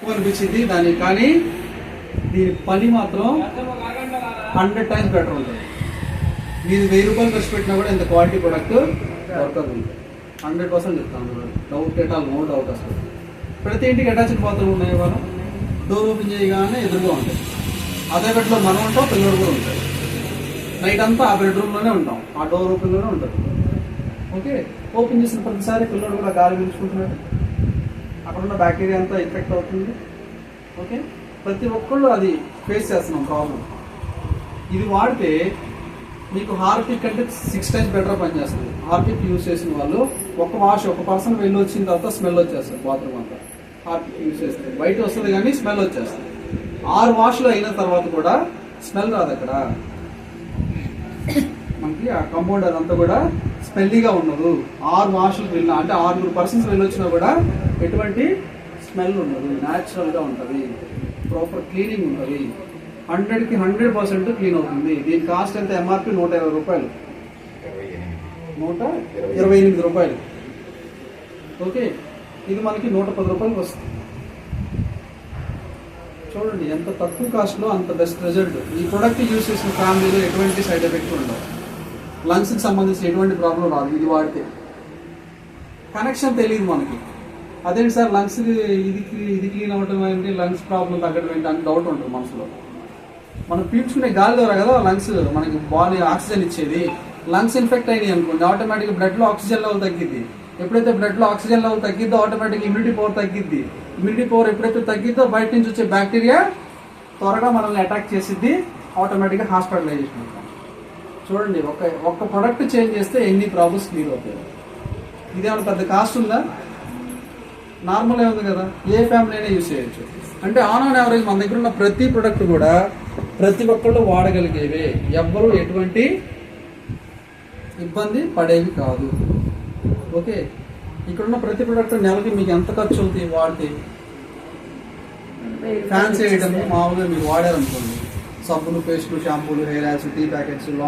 అనిపించింది దానికి, కానీ దీని పని మాత్రం 100 times బెటర్ ఉంటుంది. మీరు 1000 రూపాయలు ఖర్చు పెట్టినా కూడా ఇంత క్వాలిటీ ప్రొడక్ట్ దొరకదు. 100% చెప్తాను, doubt at all, no doubt. అసలు ప్రతి ఇంటికి అటాచ్డ్ బాత్రూమ్ ఉన్నాయి. వాళ్ళు డోర్ ఓపెన్ చేయగానే ఎదురుగా ఉంటాయి. అదే బెడ్లో మనం ఉంటాం, పిల్లలు కూడా ఉంటాయి. నైట్ అంతా ఆ బెడ్రూమ్లోనే ఉంటాం, ఆ డోర్ ఓపెన్లోనే ఉంటుంది. ఓకే, ఓపెన్ చేసిన ప్రతిసారి పిల్లడు కూడా గాలి పీల్చుకుంటున్నాడు, అక్కడున్న బ్యాక్టీరియా అంతా ఎఫెక్ట్ అవుతుంది. ఓకే, ప్రతి ఒక్కళ్ళు అది ఫేస్ చేస్తున్నాం ప్రాబ్లం. ఇది వాడితే మీకు హార్పిక్ అంటే 6 times బెటర్ పనిచేస్తుంది. హార్పిక్ యూజ్ చేసిన వాళ్ళు ఒక పర్సన్ వెళ్ళి వచ్చిన తర్వాత స్మెల్ వచ్చేస్తుంది బాత్రూమ్ అంతా. హార్పిక్ యూజ్ చేస్తే బయట వస్తుంది కానీ స్మెల్ వచ్చేస్తుంది. 6 వాష్లు అయిన తర్వాత కూడా స్మెల్ రాదు. అక్కడ మనకి ఆ కంపౌండ్ అదంతా కూడా స్మెల్లీగా ఉండదు. 6 వాష్లు వెళ్ళినా అంటే 6 persons వెళ్ళొచ్చినా కూడా ఎటువంటి స్మెల్ ఉండదు, న్యాచురల్గా ఉంటుంది, ప్రాపర్ క్లీనింగ్ ఉంటుంది. 100కి 100% క్లీన్ అవుతుంది. దీని కాస్ట్ ఎంత? ఎంఆర్పి 120 రూపాయలు, 128 రూపాయలు. ఓకే, ఇది మనకి 110 రూపాయలకి వస్తుంది. చూడండి ఎంత తక్కువ కాస్ట్లో అంత బెస్ట్ రిజల్ట్. ఈ ప్రోడక్ట్ యూజ్ చేసిన ఫ్యామిలీలో ఎటువంటి సైడ్ ఎఫెక్ట్ ఉండవు. లంగ్స్కి సంబంధించి ఎటువంటి ప్రాబ్లం రాదు. ఇది వాడితే కనెక్షన్ తెలియదు మనకి. అదేంటి సార్ లంగ్స్ ఇది క్లీన్ అవ్వటం ఏంటి, లంగ్స్ ప్రాబ్లం తగ్గడం ఏంటి అని డౌట్ ఉంటుంది మనసులో. మనం పీల్చుకునే గాలి ద్వారా కదా లంగ్స్ మనకి బాడీ ఆక్సిజన్ ఇచ్చేది. లంగ్స్ ఇన్ఫెక్ట్ అయినాయి అనుకోండి, ఆటోమేటిక్గా బ్లడ్లో ఆక్సిజన్ లెవెల్ తగ్గిద్ది. ఎప్పుడైతే బ్లడ్లో ఆక్సిజన్ లెవెల్ తగ్గిద్దో ఆటోమేటిక్ ఇమ్యూనిటీ పవర్ తగ్గిద్ది. ఇమ్యూనిటీ పవర్ ఎప్పుడైతే తగ్గిద్దో బయట నుంచి వచ్చే బ్యాక్టీరియా త్వరగా మనల్ని అటాక్ చేసిద్ది. ఆటోమేటిక్గా హాస్పిటలైజేషన్ అవుతాం. చూడండి, ఒక్క ప్రొడక్ట్ చేంజ్ చేస్తే ఎన్ని ప్రాబ్లమ్స్ క్లియర్ అవుతాయి. ఇదేమైనా పెద్ద కాస్ట్ ఉందా? నార్మల్ ఉంది కదా, ఏ ఫ్యామిలీ అయినా యూజ్ చేయొచ్చు. అంటే ఆన్ యావరేజ్ మన దగ్గర ఉన్న ప్రతి ప్రొడక్ట్ కూడా ప్రతి ఒక్కళ్ళు వాడగలిగేవే, ఎవ్వరూ ఎటువంటి ఇబ్బంది పడేవి కాదు. ఓకే, ఇక్కడున్న ప్రతి ప్రొడక్ట్ నెలకి మీకు ఎంత ఖర్చు అవుతుంది వాడితే? ఫ్యాన్సీ ఐటమ్ మామూలుగా మీరు వాడారనుకోండి, సబ్బులు, పేస్టులు, షాంపూలు, హెయిర్ ఆయిల్స్, టీ ప్యాకెట్స్,